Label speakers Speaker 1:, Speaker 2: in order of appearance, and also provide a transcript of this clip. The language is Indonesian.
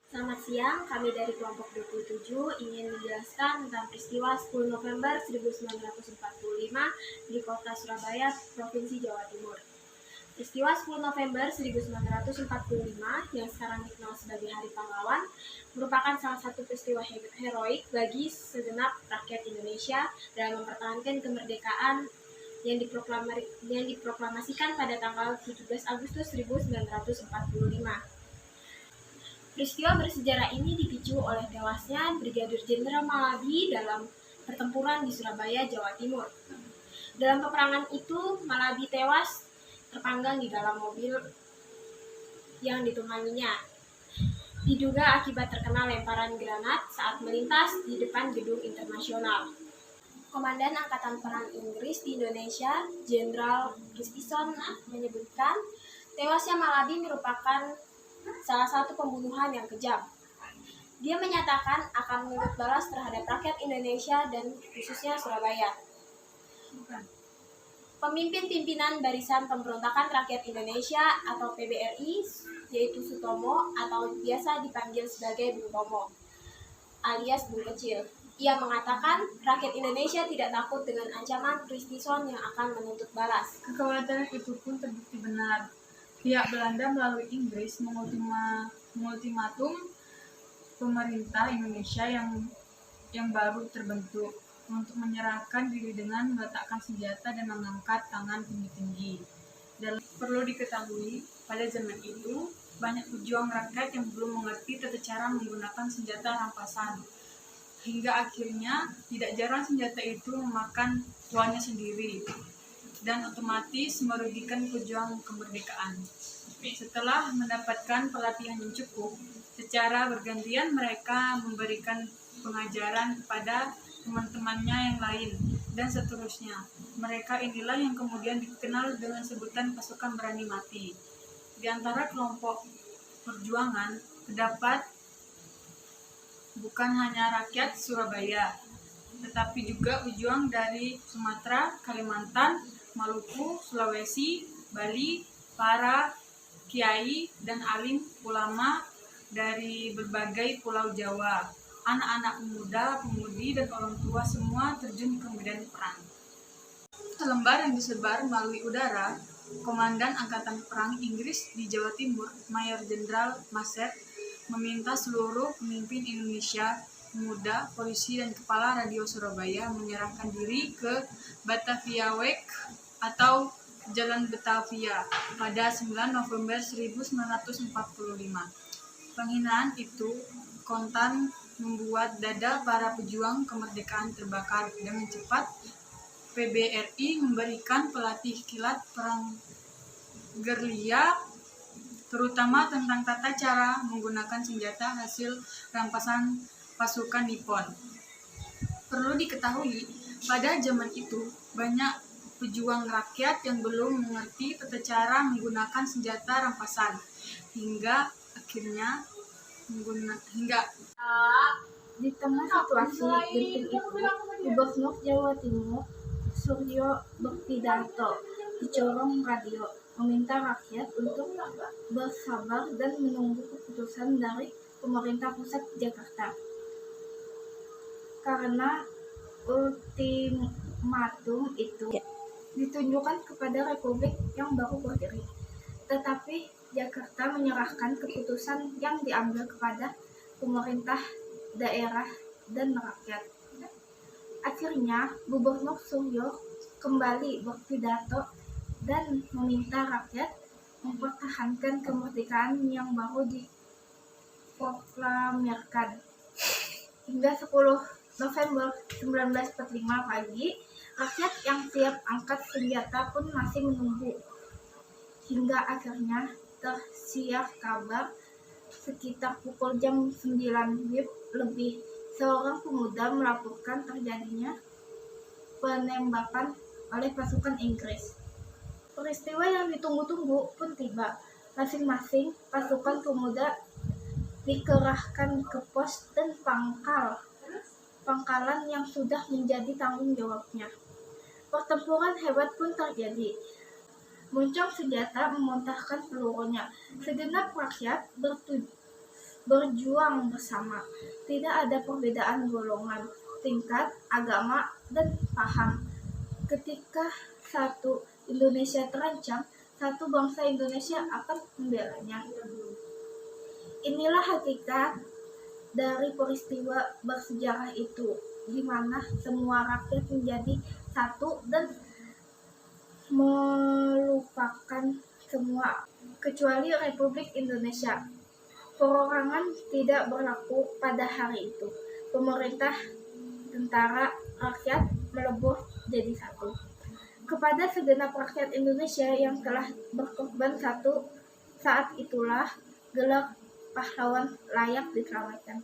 Speaker 1: Selamat siang, kami dari kelompok 27 ingin menjelaskan tentang peristiwa 10 November 1945 di kota Surabaya, Provinsi Jawa Timur. Peristiwa 10 November 1945 yang sekarang dikenal sebagai Hari Pahlawan merupakan salah satu peristiwa heroik bagi segenap rakyat Indonesia dalam mempertahankan kemerdekaan yang diproklamasikan pada tanggal 17 Agustus 1945. Peristiwa bersejarah ini dipicu oleh tewasnya Brigadir Jenderal Malabi dalam pertempuran di Surabaya, Jawa Timur. Dalam peperangan itu, Malabi tewas terpanggang di dalam mobil yang ditumpanginya. Diduga akibat terkena lemparan granat saat melintas di depan gedung internasional. Komandan Angkatan Perang Inggris di Indonesia, Jenderal Christison, menyebutkan tewasnya Malabi merupakan salah satu pembunuhan yang kejam. Dia menyatakan akan menuntut balas terhadap rakyat Indonesia dan khususnya Surabaya. Pemimpin-pimpinan Barisan Pemberontakan Rakyat Indonesia atau PBRI, yaitu Sutomo atau biasa dipanggil sebagai Bung Tomo, alias Bung Kecil. Ia mengatakan rakyat Indonesia tidak takut dengan ancaman Christison yang akan menuntut balas.
Speaker 2: Kekhawatiran itu pun terbukti benar. Pihak Belanda melalui Inggris mengultimatum pemerintah Indonesia yang baru terbentuk untuk menyerahkan diri dengan meletakkan senjata dan mengangkat tangan tinggi-tinggi. Dan perlu diketahui, pada zaman itu banyak pejuang rakyat yang belum mengerti tata cara menggunakan senjata rampasan. Hingga akhirnya tidak jarang senjata itu memakan tuannya sendiri dan otomatis merugikan pejuang kemerdekaan. Setelah mendapatkan pelatihan yang cukup, secara bergantian mereka memberikan pengajaran kepada teman-temannya yang lain, dan seterusnya. Mereka inilah yang kemudian dikenal dengan sebutan pasukan berani mati. Di antara kelompok perjuangan terdapat bukan hanya rakyat Surabaya, tetapi juga pejuang dari Sumatera, Kalimantan, Maluku, Sulawesi, Bali, para kiai dan alim ulama dari berbagai pulau Jawa. Anak-anak muda, pemudi, dan orang tua semua terjun ke medan perang. Lembar yang disebar melalui udara, Komandan Angkatan Perang Inggris di Jawa Timur, Mayor Jenderal Maset, meminta seluruh pemimpin Indonesia, pemuda, polisi, dan kepala radio Surabaya menyerahkan diri ke Batavia Weg atau Jalan Batavia pada 9 November 1945. Penghinaan itu kontan membuat dada para pejuang kemerdekaan terbakar. Dengan cepat, PBRI memberikan pelatih kilat perang gerilya, terutama tentang tata cara menggunakan senjata hasil rampasan pasukan Nippon. Perlu diketahui, pada zaman itu banyak pejuang rakyat yang belum mengerti tata cara menggunakan senjata rampasan, hingga akhirnya
Speaker 1: Di tengah situasi genting itu, Gubernur Jawa Timur Suryo berpidato di corong radio, meminta rakyat untuk bersabar dan menunggu keputusan dari pemerintah pusat Jakarta. Karena ultimatum itu ditunjukkan kepada Republik yang baru berdiri, tetapi Jakarta menyerahkan keputusan yang diambil kepada pemerintah daerah dan rakyat. Akhirnya, Gubernur Suryo kembali berpidato dan meminta rakyat mempertahankan kemerdekaan yang baru diproklamirkan. Hingga 10 November 1945 pagi, rakyat yang siap angkat senjata pun masih menunggu. Hingga akhirnya tersiar kabar sekitar pukul jam 9 WIB lebih, seorang pemuda melaporkan terjadinya penembakan oleh pasukan Inggris. Peristiwa yang ditunggu-tunggu pun tiba. Masing-masing pasukan pemuda dikerahkan ke pos dan pangkalan yang sudah menjadi tanggung jawabnya. Pertempuran hebat pun terjadi. Moncong senjata memuntahkan pelurunya. Segenap rakyat
Speaker 3: berjuang bersama. Tidak ada perbedaan golongan, tingkat, agama, dan paham. Ketika satu Indonesia terancam, satu bangsa Indonesia akan membelanya. Inilah hakikat dari peristiwa bersejarah itu, di mana semua rakyat menjadi satu dan melupakan semua kecuali Republik Indonesia. Perorangan tidak berlaku pada hari itu. Pemerintah, tentara, rakyat melebur jadi satu. Kepada segenap rakyat Indonesia yang telah berkorban satu, saat itulah gelar pahlawan layak diselamatkan.